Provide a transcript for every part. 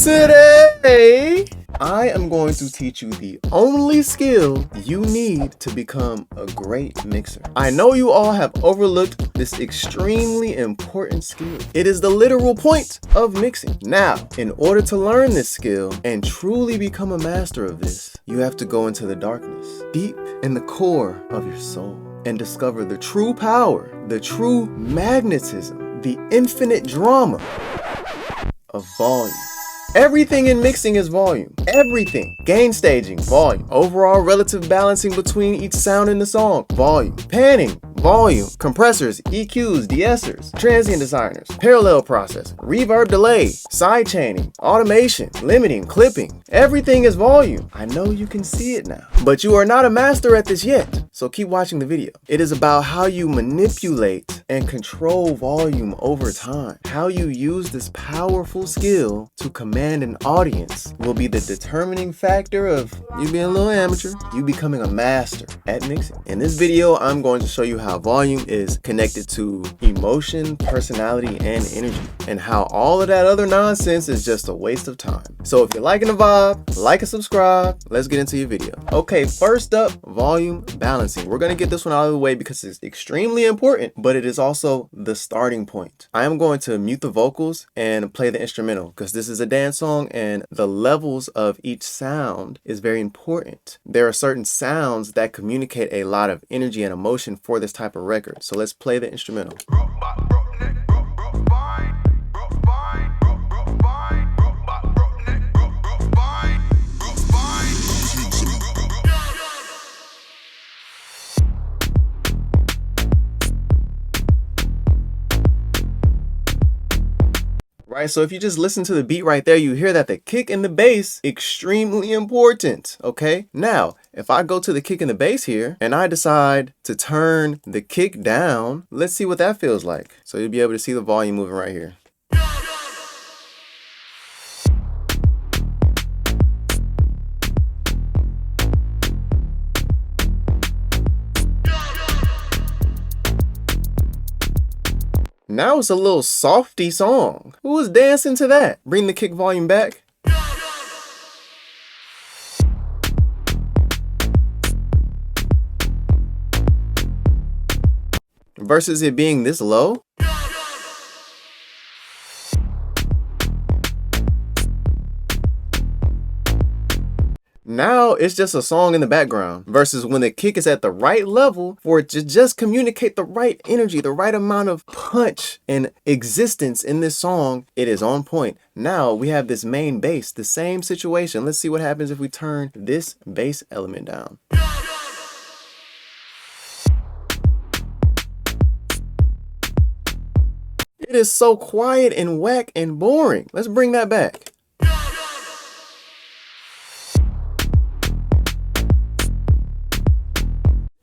Today, I am going to teach you the only skill you need to become a great mixer. I know you all have overlooked this extremely important skill. It is the literal point of mixing. Now, in order to learn this skill and truly become a master of this, you have to go into the darkness, deep in the core of your soul, and discover the true power, the true magnetism, the infinite drama of volume. Everything in mixing is volume. Everything. Gain staging, volume. Overall relative balancing between each sound in the song, volume. Panning, volume. Compressors, EQs, de-essers, transient designers, parallel process, reverb delay, side chaining, automation, limiting, clipping. Everything is volume. I know you can see it now, but you are not a master at this yet. So keep watching the video. It is about how you manipulate and control volume over time. How you use this powerful skill to command an audience will be the determining factor of you being a little amateur, you becoming a master at mixing. In this video, I'm going to show you how volume is connected to emotion, personality, and energy, and how all of that other nonsense is just a waste of time. So if you're liking the vibe, like and subscribe. Let's get into your video. Okay, first up, volume balancing. We're going to get this one out of the way because it's extremely important, but it is also the starting point. I am going to mute the vocals and play the instrumental because this is a dance song and the levels of each sound is very important. There are certain sounds that communicate a lot of energy and emotion for this type of record. So let's play the instrumental. Right, so if you just listen to the beat right there, you hear that the kick and the bass, extremely important, okay? Now, if I go to the kick and the bass here, and I decide to turn the kick down, let's see what that feels like. So you'll be able to see the volume moving right here. Now it's a little softy song. Who was dancing to that? Bring the kick volume back. Versus it being this low. Now it's just a song in the background versus when the kick is at the right level for it to just communicate the right energy, the right amount of punch and existence in this song. It is on point. Now we have this main bass, the same situation. Let's see what happens if we turn this bass element down. It is so quiet and whack and boring. Let's bring that back.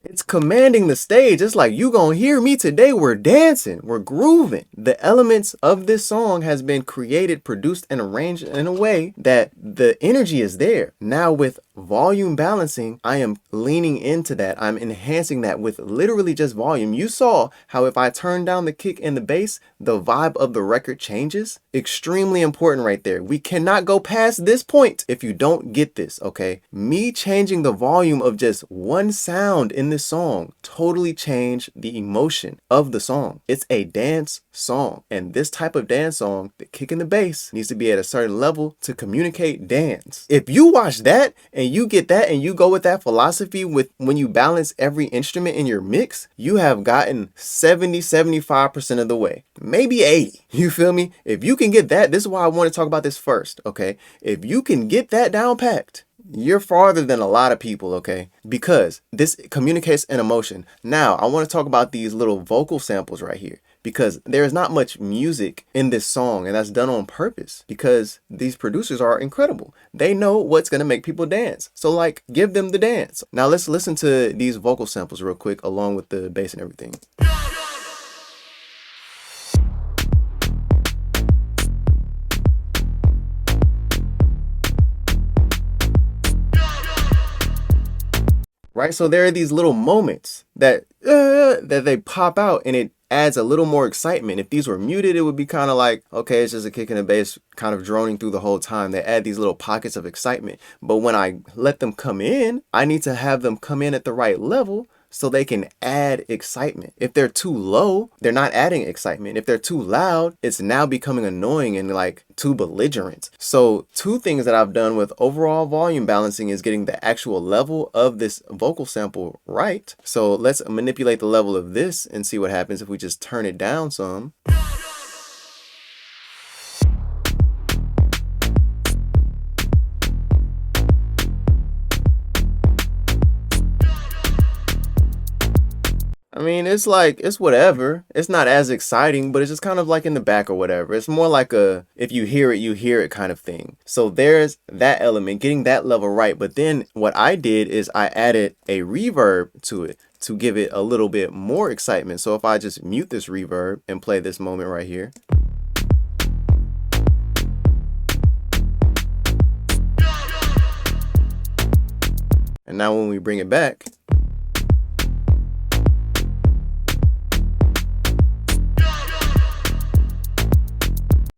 It's commanding the stage. It's like, you gonna hear me today. We're dancing, we're grooving. The elements of this song has been created, produced, and arranged in a way that the energy is there. Now with volume balancing, I am leaning into that. I'm enhancing that with literally just volume. You saw how if I turn down the kick and the bass, the vibe of the record changes. Extremely important right there. We cannot go past this point if you don't get this, okay? Me changing the volume of just one sound in this song totally changed the emotion of the song. It's a dance song, and this type of dance song, the kick and the bass needs to be at a certain level to communicate dance. If you watch that and you get that and you go with that philosophy with when you balance every instrument in your mix, you have gotten 70-75% of the way, maybe 80. You feel me? If you can get that, this is why I want to talk about this first, okay? If you can get that down packed, you're farther than a lot of people, okay? Because this communicates an emotion. Now, I want to talk about these little vocal samples right here because there is not much music in this song, and that's done on purpose because these producers are incredible. They know what's going to make people dance. So, like, give them the dance. Now, let's listen to these vocal samples real quick along with the bass and everything. right? So there are these little moments that they pop out, and it adds a little more excitement. If these were muted, it would be kind of like, okay, it's just a kick and a bass kind of droning through the whole time. They add these little pockets of excitement. But when I let them come in, I need to have them come in at the right level so they can add excitement. If they're too low, they're not adding excitement. If they're too loud, it's now becoming annoying and like too belligerent. So two things that I've done with overall volume balancing is getting the actual level of this vocal sample right. So let's manipulate the level of this and see what happens if we just turn it down some. I mean, it's like, it's whatever. It's not as exciting, but it's just kind of like in the back or whatever. It's more like a, if you hear it kind of thing. So there's that element, getting that level right. But then what I did is I added a reverb to it to give it a little bit more excitement. So if I just mute this reverb and play this moment right here. And now when we bring it back,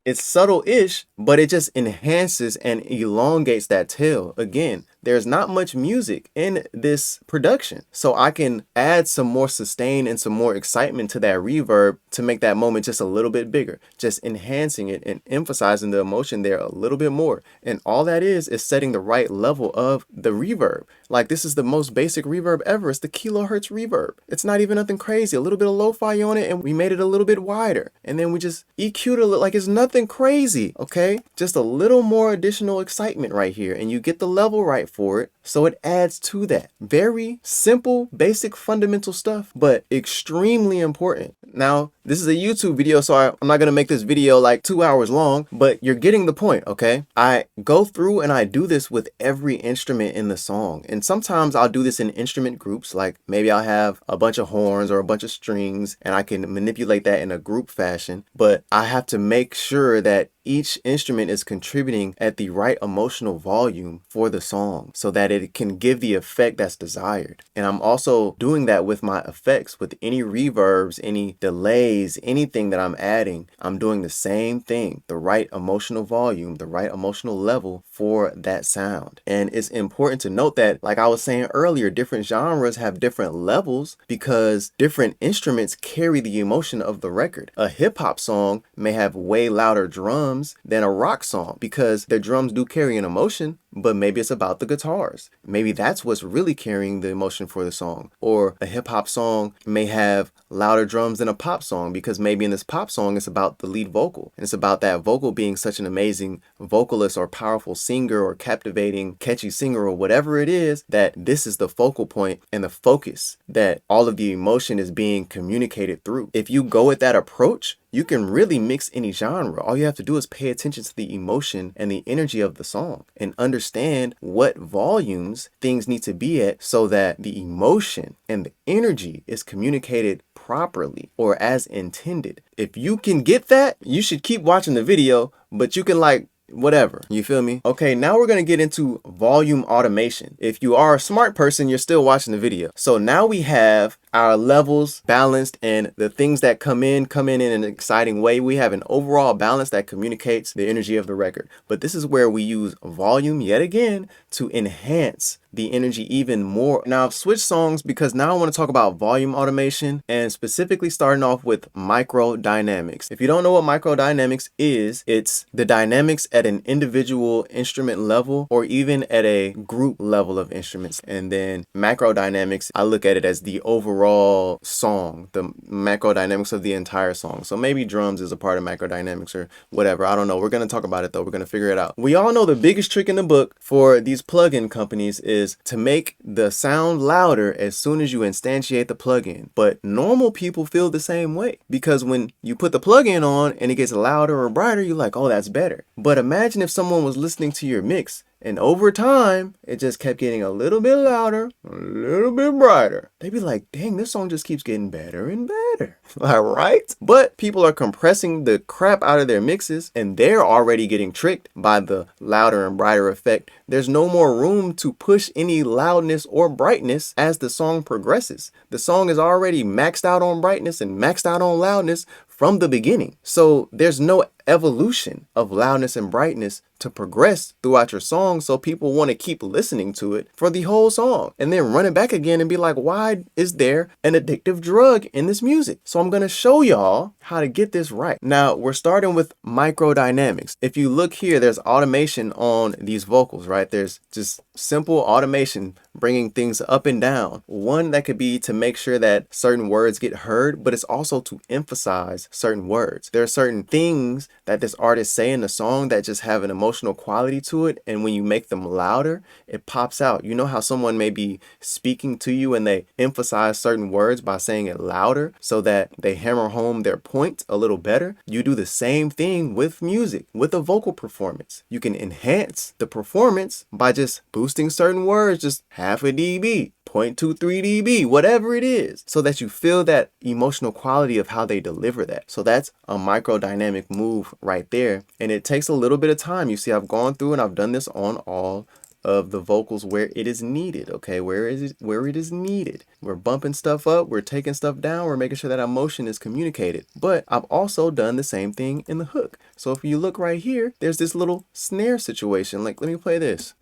it's subtle-ish, but it just enhances and elongates that tail. Again, there's not much music in this production, so I can add some more sustain and some more excitement to that reverb to make that moment just a little bit bigger, just enhancing it and emphasizing the emotion there a little bit more. And all that is setting the right level of the reverb. Like, this is the most basic reverb ever. It's the kilohertz reverb. It's not even nothing crazy. A little bit of lo-fi on it, and we made it a little bit wider. And then we just EQ'd it like it's nothing crazy, okay? Just a little more additional excitement right here, and you get the level right for it, so it adds to that. Very simple, basic, fundamental stuff, but extremely important. Now, this is a YouTube video, so I'm not gonna make this video like 2 hours long, but you're getting the point, okay? I go through and I do this with every instrument in the song, and sometimes I'll do this in instrument groups, like maybe I'll have a bunch of horns or a bunch of strings, and I can manipulate that in a group fashion, but I have to make sure that each instrument is contributing at the right emotional volume for the song so that it can give the effect that's desired. And I'm also doing that with my effects, with any reverbs, any delays, anything that I'm adding. I'm doing the same thing, the right emotional volume, the right emotional level for that sound. And it's important to note that, like I was saying earlier, different genres have different levels because different instruments carry the emotion of the record. A hip-hop song may have way louder drums than a rock song because their drums do carry an emotion, but maybe it's about the guitars. Maybe that's what's really carrying the emotion for the song. Or a hip hop song may have louder drums than a pop song because maybe in this pop song it's about the lead vocal. And it's about that vocal being such an amazing vocalist or powerful singer or captivating, catchy singer or whatever it is, that this is the focal point and the focus that all of the emotion is being communicated through. If you go with that approach, you can really mix any genre. All you have to do is pay attention to the emotion and the energy of the song and understand what volumes things need to be at so that the emotion and the energy is communicated properly or as intended. If you can get that, you should keep watching the video, but you can like whatever, you feel me? Okay, now we're going to get into volume automation. If you are a smart person, you're still watching the video. So now we have our levels balanced and the things that come in an exciting way. We have an overall balance that communicates the energy of the record. But this is where we use volume yet again to enhance the energy even more. Now I've switched songs because now I want to talk about volume automation and specifically starting off with microdynamics. If you don't know what microdynamics is, it's the dynamics at an individual instrument level or even at a group level of instruments. And then macrodynamics, I look at it as the overall song, the macrodynamics of the entire song. So maybe drums is a part of macrodynamics or whatever. I don't know. We're going to talk about it though. We're going to figure it out. We all know the biggest trick in the book for these plugin companies is to make the sound louder as soon as you instantiate the plugin. But normal people feel the same way because when you put the plugin on and it gets louder or brighter, you're like, oh, that's better. But imagine if someone was listening to your mix And over time, it just kept getting a little bit louder, a little bit brighter. They'd be like, dang, this song just keeps getting better and better. All right? But people are compressing the crap out of their mixes, and they're already getting tricked by the louder and brighter effect. There's no more room to push any loudness or brightness as the song progresses. The song is already maxed out on brightness and maxed out on loudness from the beginning. So there's no evolution of loudness and brightness to progress throughout your song, so people want to keep listening to it for the whole song and then run it back again and be like, why is there an addictive drug in this music? So I'm going to show y'all how to get this right. Now we're starting with microdynamics. If you look here, there's automation on these vocals, right? There's just simple automation bringing things up and down. One that could be to make sure that certain words get heard, but it's also to emphasize certain words. There are certain things that this artist say in the song that just have an emotional quality to it, and when you make them louder, it pops out. You know how someone may be speaking to you and they emphasize certain words by saying it louder so that they hammer home their point a little better? You do the same thing with music, with a vocal performance. You can enhance the performance by just boosting certain words just half a dB, 0.23 dB, whatever it is, so that you feel that emotional quality of how they deliver that. So that's a microdynamic move right there. And it takes a little bit of time. You see, I've gone through and I've done this on all of the vocals where it is needed. Okay, where it is needed. We're bumping stuff up, we're taking stuff down, we're making sure that emotion is communicated. But I've also done the same thing in the hook. So if you look right here, there's this little snare situation. Like, let me play this.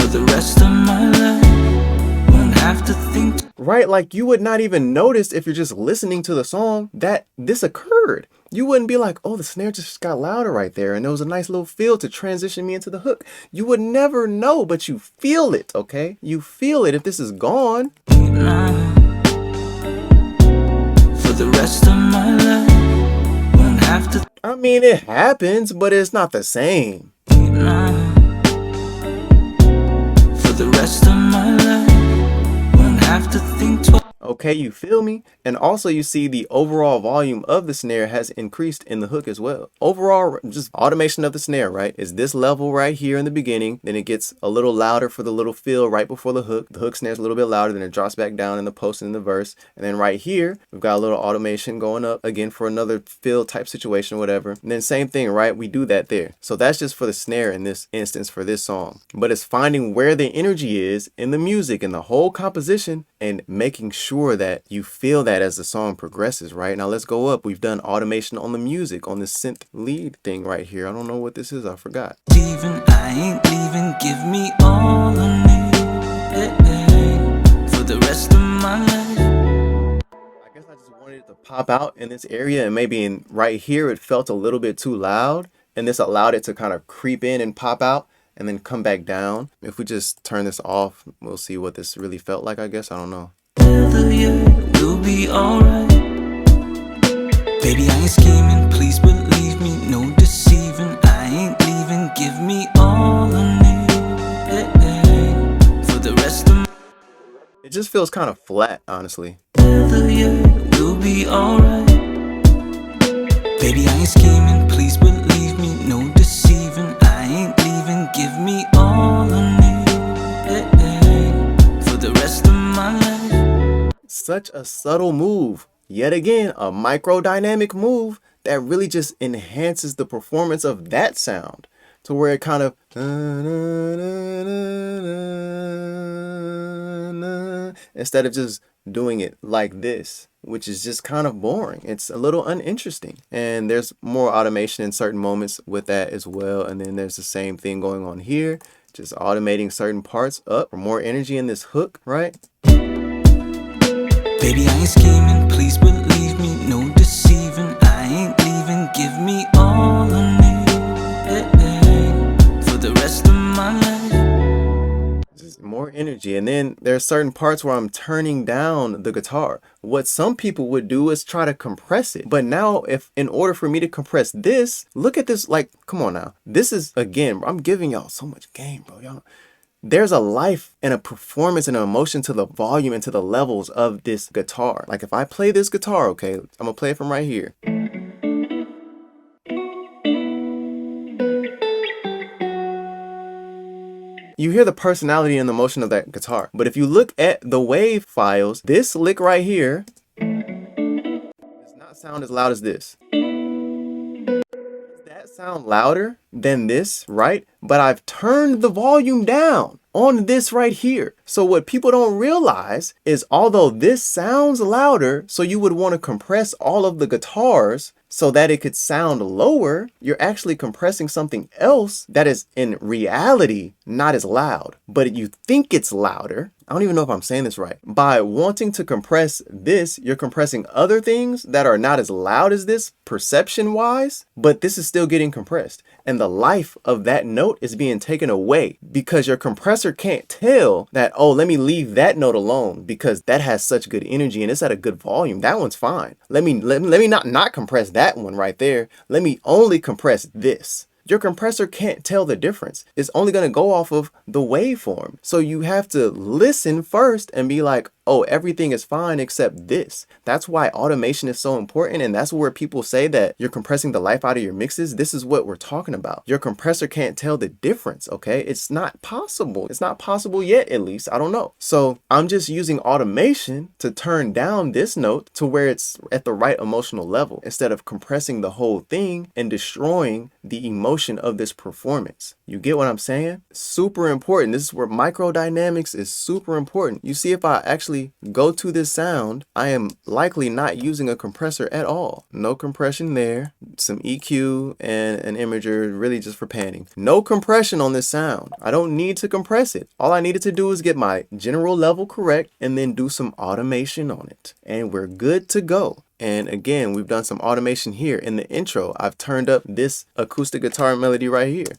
The rest of my life, won't have to think. Right, like you would not even notice if you're just listening to the song that this occurred. You wouldn't be like, oh, the snare just got louder right there, and there was a nice little feel to transition me into the hook. You would never know, but you feel it, okay? You feel it if this is gone. For the rest of my life, won't have to. I mean, it happens, but it's not the same. The rest of my life, won't have to think twice. Okay, you feel me? And also you see the overall volume of the snare has increased in the hook as well. Overall, just automation of the snare, right? Is this level right here in the beginning, then it gets a little louder for the little feel right before the hook. The hook snare is a little bit louder, then it drops back down in the post and in the verse. And then right here, we've got a little automation going up again for another fill type situation, whatever. And then same thing, right? We do that there. So that's just for the snare in this instance for this song. But it's finding where the energy is in the music and the whole composition and making sure that you feel that as the song progresses, right? Now let's go up. We've done automation on the music, on the synth lead thing right here. I don't know what this is. I forgot. Leaving, I ain't leaving. Give me all I need for the rest of my life. I guess I just wanted it to pop out in this area, and maybe in right here it felt a little bit too loud, and this allowed it to kind of creep in and pop out and then come back down. If we just turn this off, we'll see what this really felt like, I guess. I don't know. We'll be alright. Baby, I ain't scheming, please believe me, no deceiving. I ain't leaving, give me all I need for the rest of my. It just feels kind of flat, honestly. We'll be alright. Baby, I ain't scheming, please believe me, no deceiving. I ain't leaving, give me all I need for the rest of my life. Such a subtle move. Yet again, a microdynamic move that really just enhances the performance of that sound to where it kind of instead of just doing it like this, which is just kind of boring. It's a little uninteresting. And there's more automation in certain moments with that as well. And then there's the same thing going on here, just automating certain parts up for more energy in this hook, right? Baby, I ain't scheming, please believe me, no deceiving. I ain't leaving, give me all I need for the rest of my life. Just more energy. And then there's certain parts where I'm turning down the guitar. What some people would do is try to compress it. But now, if in order for me to compress this, look at this, like, come on now. This is, again, I'm giving y'all so much game, bro. Y'all. There's a life and a performance and an emotion to the volume and to the levels of this guitar. Like if I play this guitar, okay, I'm gonna play it from right here. you hear the personality and the motion of that guitar. But if you look at the wave files, this lick right here does not sound as loud as this. That sound louder than this, right? But I've turned the volume down on this right here. So what people don't realize is, although this sounds louder, so you would want to compress all of the guitars so that it could sound lower, you're actually compressing something else that is in reality not as loud, but you think it's louder. I don't even know if I'm saying this right. By wanting to compress this, you're compressing other things that are not as loud as this perception wise, but this is still getting compressed. And the life of that note is being taken away because your compressor can't tell that, oh, let me leave that note alone because that has such good energy and it's at a good volume. That one's fine. Let me not compress that one right there. Let me only compress this. Your compressor can't tell the difference. It's only going to go off of the waveform. So you have to listen first and be like, oh, everything is fine except this. That's why automation is so important. And that's where people say that you're compressing the life out of your mixes. This is what we're talking about. Your compressor can't tell the difference, okay? It's not possible. It's not possible yet, at least. I don't know. So I'm just using automation to turn down this note to where it's at the right emotional level instead of compressing the whole thing and destroying the emotion of this performance. You get what I'm saying? Super important. This is where microdynamics is super important. You see, if I actually go to this sound, I am likely not using a compressor at all. No compression there. Some EQ and an imager really just for panning. No compression on this sound. I don't need to compress it. All I needed to do is get my general level correct and then do some automation on it. And we're good to go. And again, we've done some automation here in the intro. I've turned up this acoustic guitar melody right here.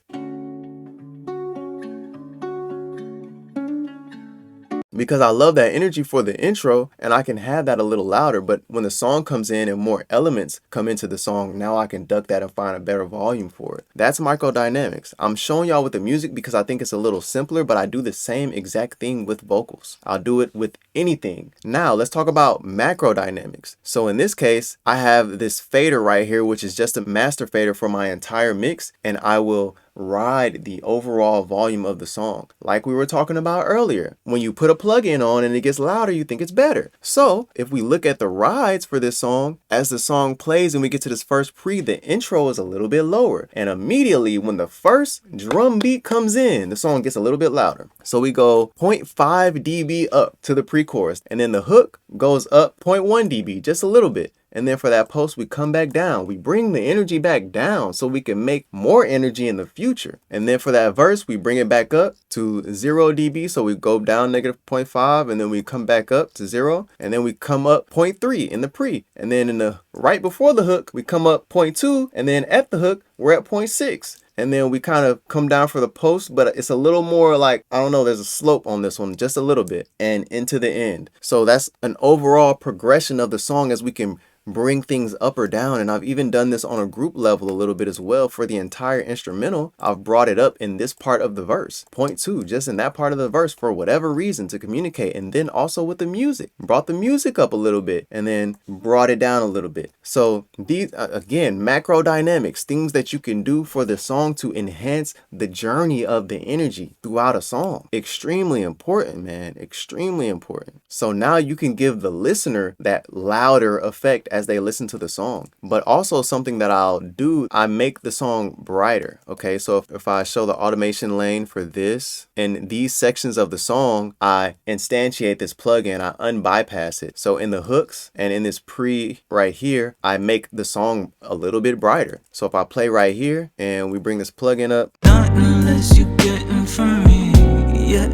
Because I love that energy for the intro and I can have that a little louder, but when the song comes in and more elements come into the song, now I can duck that and find a better volume for it. That's microdynamics. I'm showing y'all with the music because I think it's a little simpler, but I do the same exact thing with vocals. I'll do it with anything. Now let's talk about macrodynamics. So in this case, I have this fader right here, which is just a master fader for my entire mix, and I will ride the overall volume of the song. Like we were talking about earlier, when you put a plug-in on and it gets louder, you think it's better. So if we look at the rides for this song, as the song plays and we get to this first pre, the intro is a little bit lower. And immediately when the first drum beat comes in, the song gets a little bit louder. So we go 0.5 dB up to the pre-chorus, and then the hook goes up 0.1 dB, just a little bit. And then for that post, we come back down. We bring the energy back down so we can make more energy in the future. And then for that verse, we bring it back up to 0 dB. So we go down negative 0.5 and then we come back up to 0. And then we come up 0.3 in the pre. And then in the right before the hook, we come up 0.2. And then at the hook, we're at 0.6. And then we kind of come down for the post, but it's a little more like, I don't know, there's a slope on this one, just a little bit, and into the end. So that's an overall progression of the song as we can bring things up or down. And I've even done this on a group level a little bit as well. For the entire instrumental, I've brought it up in this part of the verse, 0.2, just in that part of the verse for whatever reason to communicate. And then also with the music, brought the music up a little bit and then brought it down a little bit. So these, again, macrodynamics, things that you can do for the song to enhance the journey of the energy throughout a song. Extremely important, man, extremely important. So now you can give the listener that louder effect as they listen to the song. But also something that I'll do, I make the song brighter. Okay, so if I show the automation lane for this, in these sections of the song, I instantiate this plugin, I unbypass it. So in the hooks and in this pre right here, I make the song a little bit brighter. So if I play right here and we bring this plugin up. Not unless you getting from me, yeah.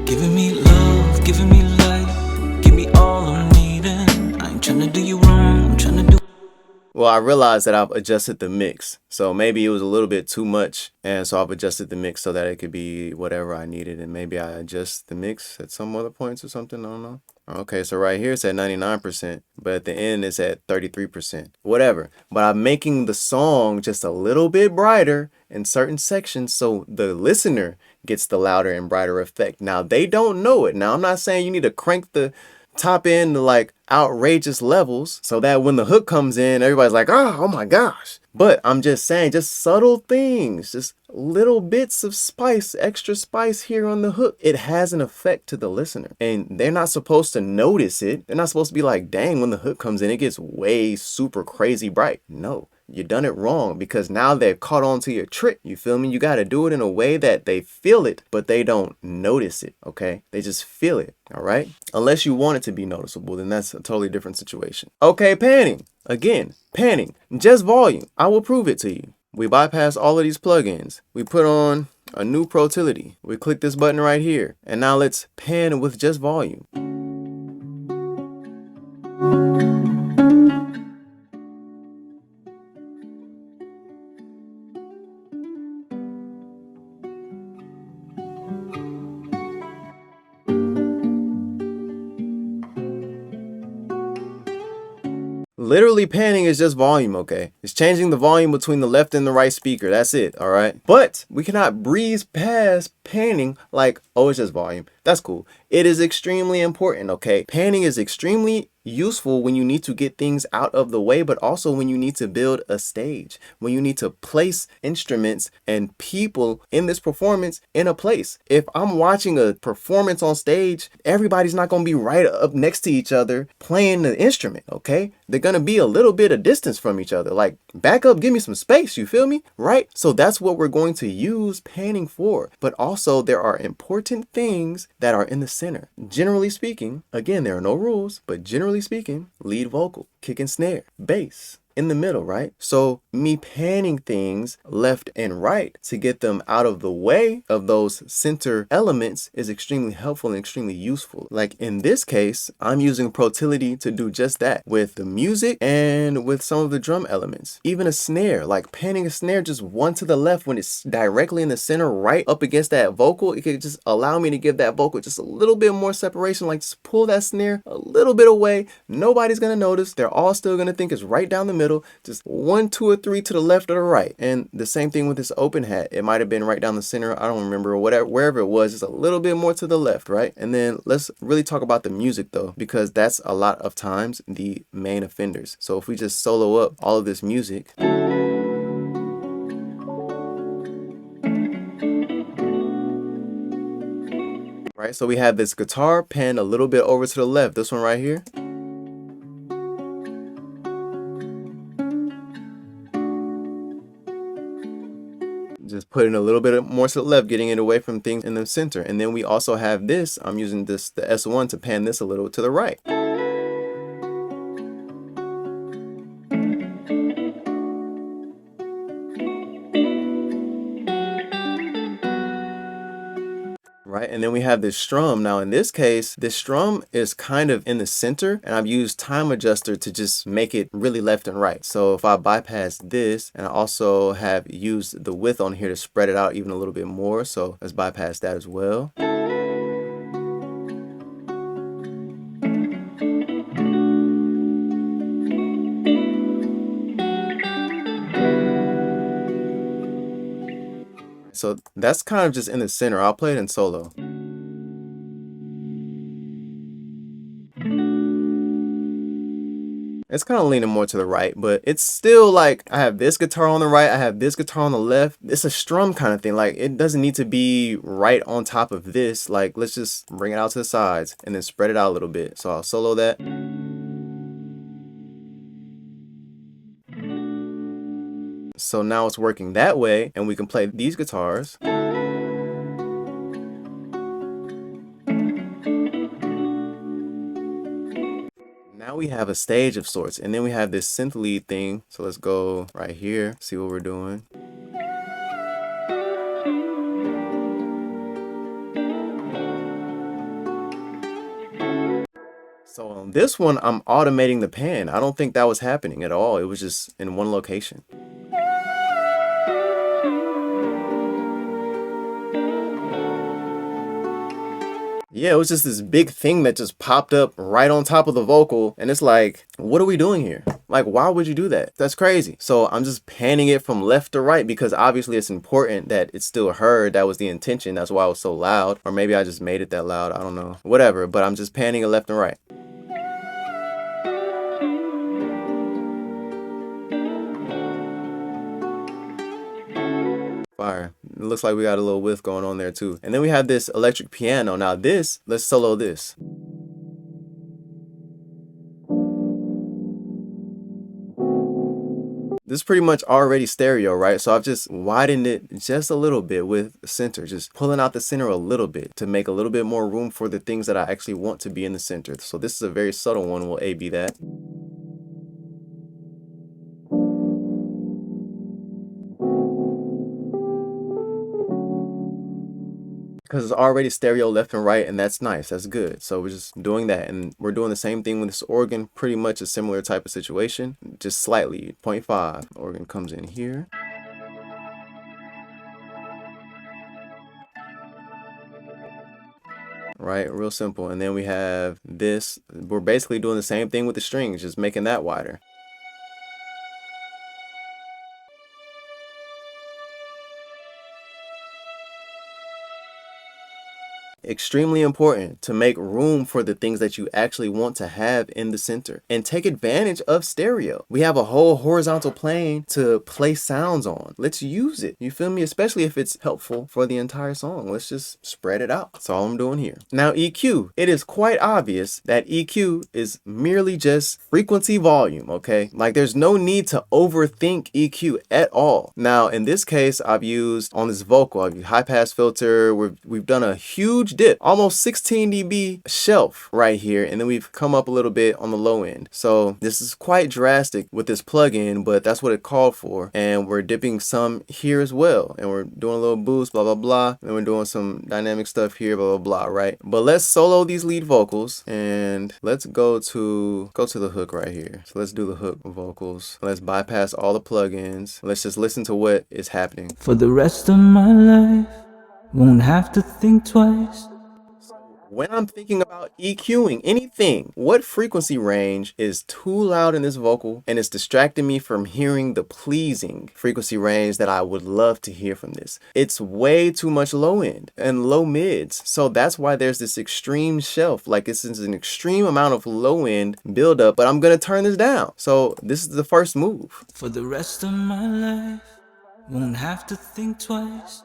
Giving me love, giving me life, give me all I'm needing. I ain't trying to do you wrong, I'm trying to do. Well, I realized that I've adjusted the mix. So maybe it was a little bit too much. And so I've adjusted the mix so that it could be whatever I needed. And maybe I adjust the mix at some other points or something. I don't know. Okay, so right here it's at 99%, but at the end it's at 33%. Whatever. But I'm making the song just a little bit brighter in certain sections so the listener gets the louder and brighter effect. Now, they don't know it. Now, I'm not saying you need to crank the top end to like outrageous levels so that when the hook comes in, everybody's like, oh my gosh. But I'm just saying, just subtle things, just little bits of spice, extra spice here on the hook. It has an effect to the listener, and they're not supposed to notice it. They're not supposed to be like, dang, when the hook comes in, it gets way super crazy bright. No. You done it wrong, because now they're caught on to your trick. You feel me? You got to do it in a way that they feel it, but they don't notice it, okay? They just feel it, all right? Unless you want it to be noticeable, then that's a totally different situation. Okay, panning. Again, panning, just volume. I will prove it to you. We bypass all of these plugins. We put on a new Protility. We click this button right here, and now let's pan with just volume. Literally panning is just volume, okay? It's changing the volume between the left and the right speaker. That's it, all right? But we cannot breeze past panning like, oh, it's just volume. That's cool. It is extremely important, okay? Panning is extremely useful when you need to get things out of the way, but also when you need to build a stage, when you need to place instruments and people in this performance in a place. If I'm watching a performance on stage, everybody's not going to be right up next to each other playing the instrument, okay? They're going to be a little bit of distance from each other. Like, back up, give me some space, you feel me? Right? So that's what we're going to use panning for. But also there are important things that are in the center. Generally speaking, again, there are no rules, but generally speaking, lead vocal, kick and snare, bass, in the middle, right? So me panning things left and right to get them out of the way of those center elements is extremely helpful and extremely useful. Like in this case, I'm using Protility to do just that with the music and with some of the drum elements. Even a snare, like panning a snare just one to the left when it's directly in the center right up against that vocal, it could just allow me to give that vocal just a little bit more separation, like just pull that snare a little bit away. Nobody's gonna notice. They're all still gonna think it's right down the middle. Just 1, 2, or 3 to the left or the right. And the same thing with this open hat. It might have been right down the center. I don't remember, or whatever, wherever it was, just a little bit more to the left, right? And then let's really talk about the music though, because that's a lot of times the main offenders. So if we just solo up all of this music. Right, so we have this guitar pan a little bit over to the left, this one right here. Just putting a little bit more to the left, getting it away from things in the center. And then we also have this, I'm using the S1 to pan this a little to the right. Right, and then we have this strum. Now in this case, this strum is kind of in the center, and I've used time adjuster to just make it really left and right. So if I bypass this, and I also have used the width on here to spread it out even a little bit more, so let's bypass that as well. So that's kind of just in the center. I'll play it in solo. It's kind of leaning more to the right, but it's still like I have this guitar on the right, I have this guitar on the left. It's a strum kind of thing. Like it doesn't need to be right on top of this. Like let's just bring it out to the sides and then spread it out a little bit. So I'll solo that. So now it's working that way, and we can play these guitars. Now we have a stage of sorts, and then we have this synth lead thing. So let's go right here, see what we're doing. So on this one, I'm automating the pan. I don't think that was happening at all. It was just in one location. Yeah, it was just this big thing that just popped up right on top of the vocal. And it's like, what are we doing here? Like, why would you do that? That's crazy. So I'm just panning it from left to right because obviously it's important that it's still heard. That was the intention. That's why it was so loud. Or maybe I just made it that loud. I don't know. Whatever. But I'm just panning it left and right. fire. It looks like we got a little whiff going on there too. And then we have this electric piano. Now this, let's solo this. This is pretty much already stereo, right? So I've just widened it just a little bit with center, just pulling out the center a little bit to make a little bit more room for the things that I actually want to be in the center. So this is a very subtle one. We'll A-B that. Because it's already stereo left and right, and that's nice, that's good. So we're just doing that, and we're doing the same thing with this organ, pretty much a similar type of situation, just slightly 0.5. Organ comes in here. Right, real simple. And then we have this, we're basically doing the same thing with the strings, just making that wider. Extremely important to make room for the things that you actually want to have in the center and take advantage of stereo. We have a whole horizontal plane to play sounds on. Let's use it. You feel me? Especially if it's helpful for the entire song. Let's just spread it out. That's all I'm doing here. Now EQ. It is quite obvious that EQ is merely just frequency volume, okay? Like there's no need to overthink EQ at all. Now in this case, I've used on this vocal, I've used high pass filter. We've done a huge dip, almost 16 dB shelf right here, and then we've come up a little bit on the low end. So this is quite drastic with this plugin, but that's what it called for. And we're dipping some here as well, and we're doing a little boost, blah blah blah, and we're doing some dynamic stuff here, blah blah blah, right? But let's solo these lead vocals, and let's go to the hook right here. So let's do the hook vocals. Let's bypass all the plugins. Let's just listen to what is happening. For the rest of my life, won't have to think twice. When I'm thinking about EQing anything, what frequency range is too loud in this vocal and it's distracting me from hearing the pleasing frequency range that I would love to hear from this? It's way too much low end and low mids. So that's why there's this extreme shelf. Like this is an extreme amount of low end buildup, but I'm going to turn this down. So this is the first move. For the rest of my life, won't have to think twice.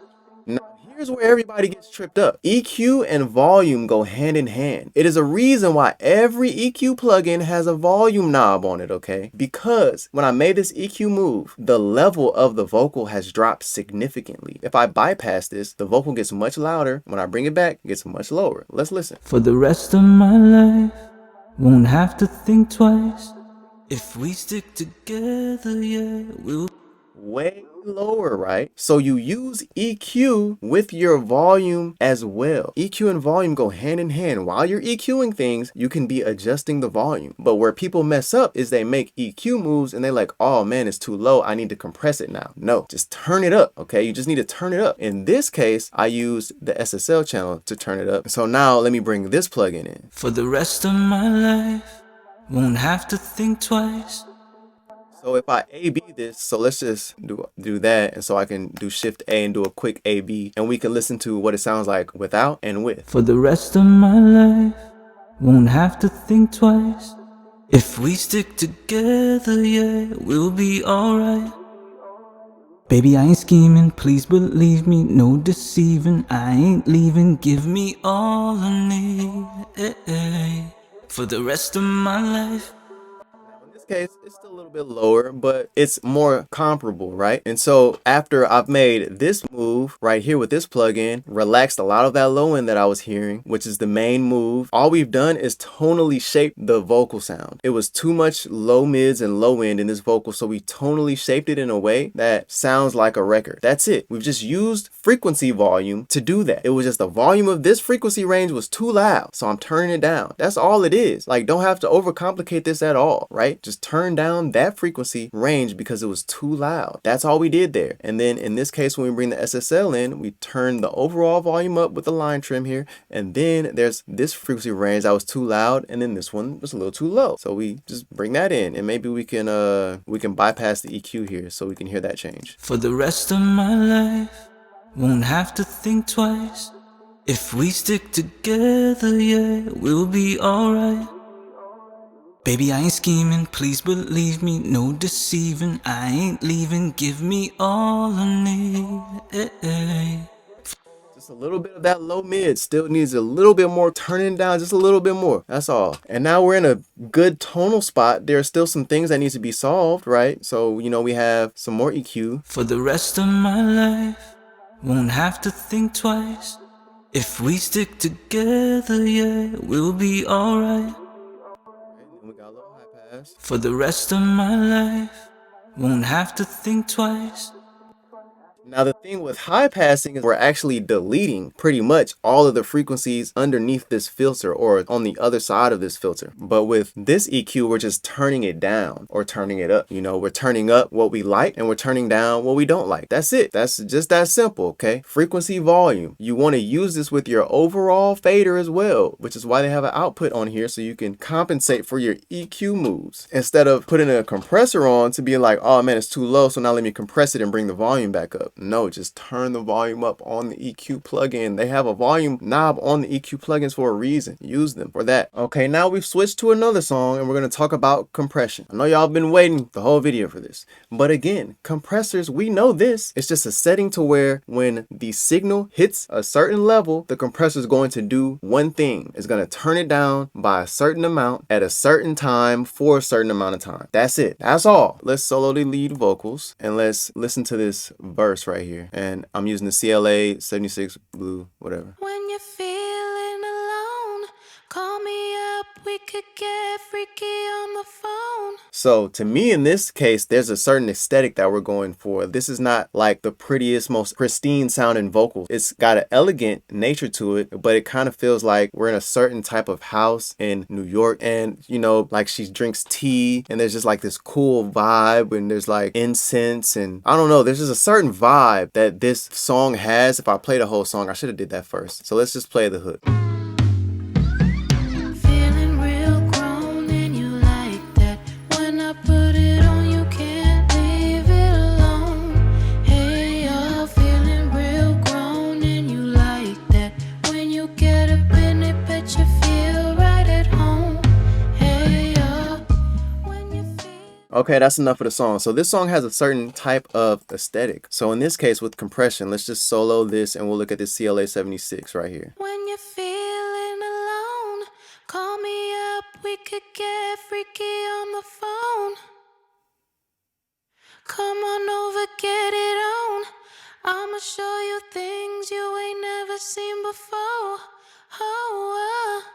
Here's where everybody gets tripped up. EQ and volume go hand in hand. It is a reason why every EQ plugin has a volume knob on it, okay? Because when I made this EQ move, the level of the vocal has dropped significantly. If I bypass this, the vocal gets much louder. When I bring it back, it gets much lower. Let's listen. For the rest of my life, won't have to think twice. If we stick together, yeah, we'll... Way lower, right? So you use EQ with your volume as well. EQ and volume go hand in hand. While you're EQing things, you can be adjusting the volume. But where people mess up is they make EQ moves and they're like, oh man, it's too low, I need to compress it now. No, just turn it up, okay? You just need to turn it up. In this case, I used the SSL channel to turn it up. So now let me bring this plugin in. For the rest of my life, won't have to think twice. So if I A-B this, so let's just do that, and so I can do Shift A and do a quick A-B, and we can listen to what it sounds like without and with. For the rest of my life, won't have to think twice. If we stick together, yeah, we'll be alright. Baby, I ain't scheming, please believe me, no deceiving. I ain't leaving, give me all I need. For the rest of my life. Case, it's still a little bit lower, but it's more comparable, right? And so after I've made this move right here with this plugin, relaxed a lot of that low end that I was hearing, which is the main move, all we've done is tonally shape the vocal sound. It was too much low mids and low end in this vocal, so we tonally shaped it in a way that sounds like a record. That's it. We've just used frequency volume to do that. It was just the volume of this frequency range was too loud, so I'm turning it down. That's all it is. Like, don't have to overcomplicate this at all, right? Just turn down that frequency range because it was too loud. That's all we did there. And then in this case, when we bring the SSL in, we turn the overall volume up with the line trim here. And then there's this frequency range that was too loud, and then this one was a little too low. So we just bring that in, and maybe we can bypass the EQ here so we can hear that change. For the rest of my life, won't have to think twice. If we stick together, yeah, we'll be alright. Baby, I ain't scheming, please believe me, no deceiving. I ain't leaving, give me all I need. Just a little bit of that low mid still needs a little bit more turning down, just a little bit more. That's all. And now we're in a good tonal spot. There are still some things that need to be solved, right? So, you know, we have some more EQ. For the rest of my life, won't have to think twice. If we stick together, yeah, we'll be alright. We got a little high pass. For the rest of my life, won't have to think twice. Now the thing with high passing is we're actually deleting pretty much all of the frequencies underneath this filter or on the other side of this filter. But with this EQ, we're just turning it down or turning it up. You know, we're turning up what we like and we're turning down what we don't like. That's it. That's just that simple, okay? Frequency volume. You want to use this with your overall fader as well, which is why they have an output on here so you can compensate for your EQ moves. Instead of putting a compressor on to be like, oh man, it's too low, so now let me compress it and bring the volume back up. No, just turn the volume up on the EQ plugin. They have a volume knob on the EQ plugins for a reason. Use them for that. Okay, now we've switched to another song and we're going to talk about compression. I know y'all been waiting the whole video for this. But again, compressors, we know this. It's just a setting to where when the signal hits a certain level, the compressor is going to do one thing. It's going to turn it down by a certain amount at a certain time for a certain amount of time. That's it. That's all. Let's solo the lead vocals and let's listen to this verse right here. And I'm using the CLA 76 blue, whatever. When you're feeling alone, call me up, we could get freaky on the phone. So to me, in this case, there's a certain aesthetic that we're going for. This is not like the prettiest, most pristine sounding vocals. It's got an elegant nature to it, but it kind of feels like we're in a certain type of house in New York. And, you know, like she drinks tea and there's just like this cool vibe and there's like incense and I don't know, there's just a certain vibe that this song has. If I play the whole song, I should have did that first. So let's just play the hook. Feeling real grown and you like that. When I put it on, you can't leave it alone. Hey, you're feeling real grown and you like that. When you get up in it, bet you feel right at home. Hey, when you feel. Okay, that's enough of the song. So this song has a certain type of aesthetic. So in this case with compression, let's just solo this and we'll look at the CLA 76 right here. When you're feeling alone, call me up, we could get freaky on the phone. Come on over, get it on. I'ma show you things you ain't never seen before.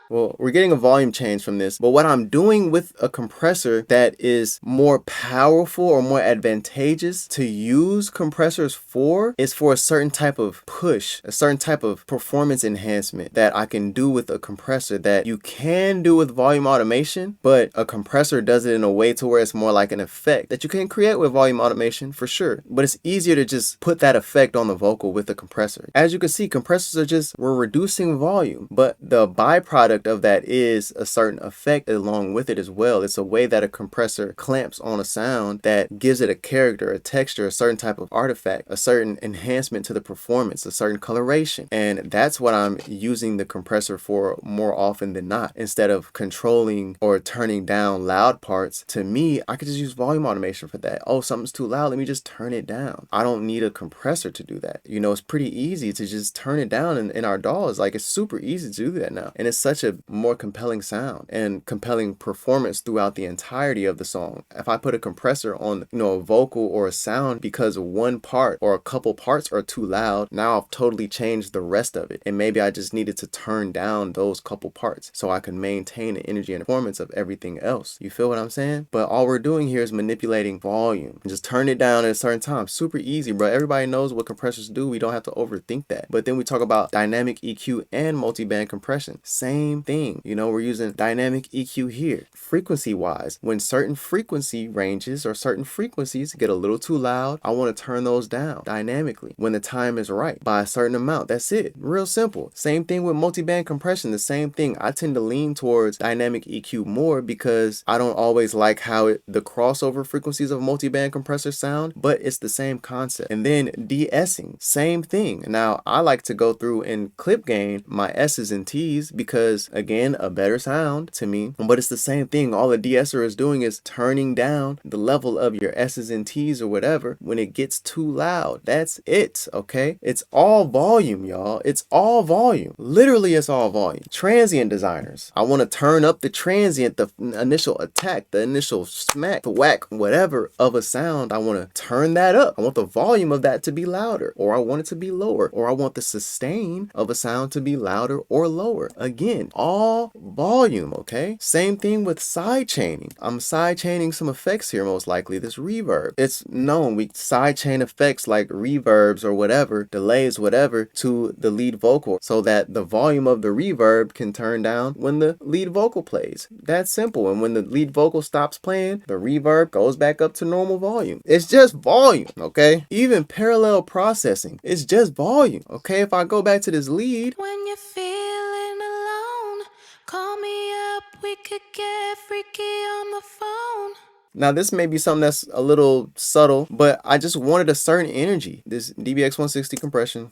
Well, we're getting a volume change from this, but what I'm doing with a compressor that is more powerful or more advantageous to use compressors for is for a certain type of push, a certain type of performance enhancement that I can do with a compressor that you can do with volume automation, but a compressor does it in a way to where it's more like an effect that you can create with volume automation for sure. But it's easier to just put that effect on the vocal with a compressor. As you can see, compressors are just, we're reducing volume, but the byproduct of that is a certain effect along with it as well. It's a way that a compressor clamps on a sound that gives it a character, a texture, a certain type of artifact, a certain enhancement to the performance, a certain coloration. And that's what I'm using the compressor for more often than not. Instead of controlling or turning down loud parts, to me, I could just use volume automation for that. Oh, something's too loud, let me just turn it down. I don't need a compressor to do that. You know, it's pretty easy to just turn it down in our DAWs. Like, it's super easy to do that now. And it's such a more compelling sound and compelling performance throughout the entirety of the song. If I put a compressor on, you know, a vocal or a sound because one part or a couple parts are too loud, now I've totally changed the rest of it. And maybe I just needed to turn down those couple parts so I can maintain the energy and performance of everything else. You feel what I'm saying? But all we're doing here is manipulating volume and just turn it down at a certain time. Super easy, bro. Everybody knows what compressors do. We don't have to overthink that. But then we talk about dynamic EQ and multiband compression. Same thing. You know, we're using dynamic EQ here. Frequency wise, when certain frequency ranges or certain frequencies get a little too loud, I want to turn those down dynamically when the time is right by a certain amount. That's it. Real simple. Same thing with multiband compression. The same thing. I tend to lean towards dynamic EQ more because I don't always like how the crossover frequencies of multiband compressors sound, but it's the same concept. And then de-essing, same thing. Now I like to go through and clip gain my S's and T's because, again, a better sound to me. But it's the same thing. All the de-esser is doing is turning down the level of your S's and T's or whatever when it gets too loud. That's it, okay? It's all volume, y'all. It's all volume. Literally, it's all volume. Transient designers. I want to turn up the transient, the initial attack, the initial smack, the whack, whatever of a sound. I want to turn that up. I want the volume of that to be louder, or I want it to be lower, or I want the sustain of a sound to be louder or lower. Again, all volume, okay? Same thing with side chaining. I'm side chaining some effects here, most likely. This reverb. It's known we side chain effects like reverbs or whatever, delays, whatever, to the lead vocal so that the volume of the reverb can turn down when the lead vocal plays. That's simple. And when the lead vocal stops playing, the reverb goes back up to normal volume. It's just volume, okay? Even parallel processing, it's just volume, okay? If I go back to this lead, When you're feeling alone, call me up, we could get freaky on the phone. now this may be something that's a little subtle, but I just wanted a certain energy. This DBX 160 compression,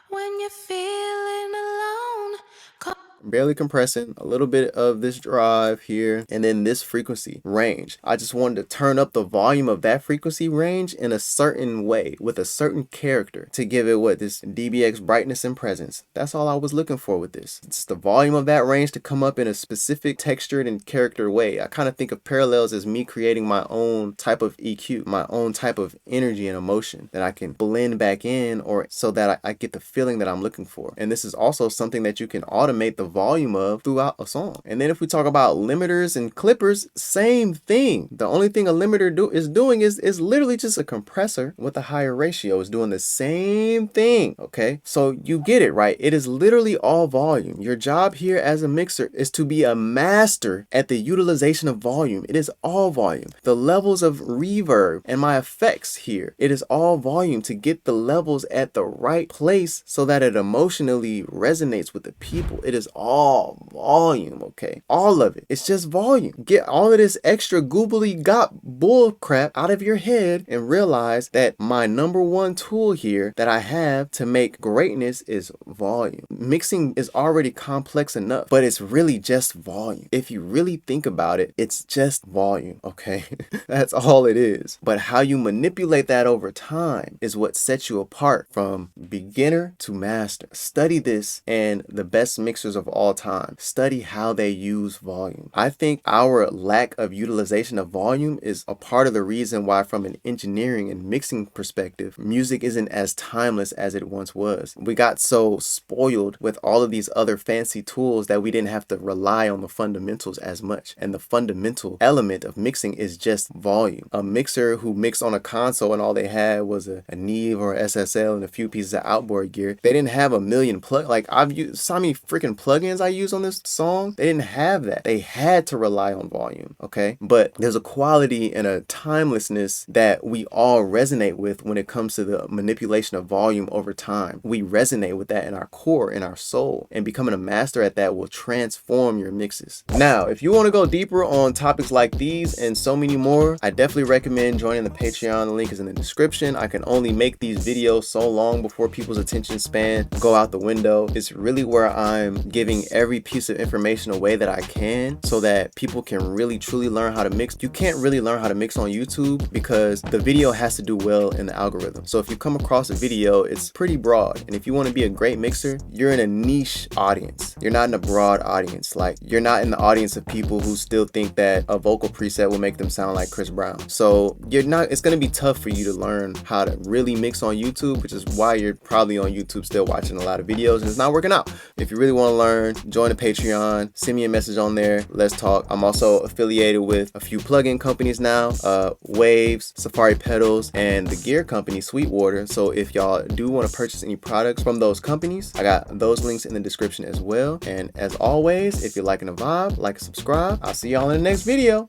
When you're feeling alone, call barely compressing, a little bit of this drive here, and then this frequency range. I just wanted to turn up the volume of that frequency range in a certain way with a certain character to give it what this DBX brightness and presence. That's all I was looking for with this. It's the volume of that range to come up in a specific textured and character way. I kind of think of parallels as me creating my own type of EQ, my own type of energy and emotion that I can blend back in, or so that I get the feeling that I'm looking for. And this is also something that you can automate the volume of throughout a song. And then if we talk about limiters and clippers, same thing. The only thing a limiter is doing is literally just a compressor with a higher ratio. Is doing the same thing, okay? So you get it, right? It is literally all volume. Your job here as a mixer is to be a master at the utilization of volume. It is all volume. The levels of reverb and my effects here, it is all volume to get the levels at the right place so that it emotionally resonates with the people. It is all volume, okay? All of it. It's just volume. Get all of this extra goobly gop bull crap out of your head and realize that my number one tool here that I have to make greatness is volume. Mixing is already complex enough, but it's really just volume. If you really think about it, it's just volume, okay? That's all it is. But how you manipulate that over time is what sets you apart from beginner to master. Study this, and the best mixers of all time, study how they use volume. I think our lack of utilization of volume is a part of the reason why, from an engineering and mixing perspective, music isn't as timeless as it once was. We got so spoiled with all of these other fancy tools that we didn't have to rely on the fundamentals as much. And the fundamental element of mixing is just volume. A mixer who mixed on a console and all they had was a Neve or SSL and a few pieces of outboard gear, they didn't have a million I've used so many freaking plugins I use on this song. They didn't have that. They had to rely on volume, okay? But there's a quality and a timelessness that we all resonate with when it comes to the manipulation of volume over time. We resonate with that in our core, in our soul, and becoming a master at that will transform your mixes. Now, if you want to go deeper on topics like these and so many more, I definitely recommend joining the Patreon. The link is in the description. I can only make these videos so long before people's attention span go out the window. It's really where I'm giving every piece of information away that I can so that people can really truly learn how to mix. You can't really learn how to mix on YouTube because the video has to do well in the algorithm. So if you come across a video, it's pretty broad. And if you want to be a great mixer, you're in a niche audience. You're not in a broad audience. Like, you're not in the audience of people who still think that a vocal preset will make them sound like Chris Brown. So it's going to be tough for you to learn how to really mix on YouTube, which is why you're probably on YouTube still watching a lot of videos and it's not working out. If you really want to learn, join the Patreon, send me a message on there. Let's talk. I'm also affiliated with a few plugin companies now, Waves, Safari Pedals, and the gear company Sweetwater. So if y'all do want to purchase any products from those companies, I got those links in the description as well. And as always, if you're liking the vibe, like and subscribe. I'll see y'all in the next video.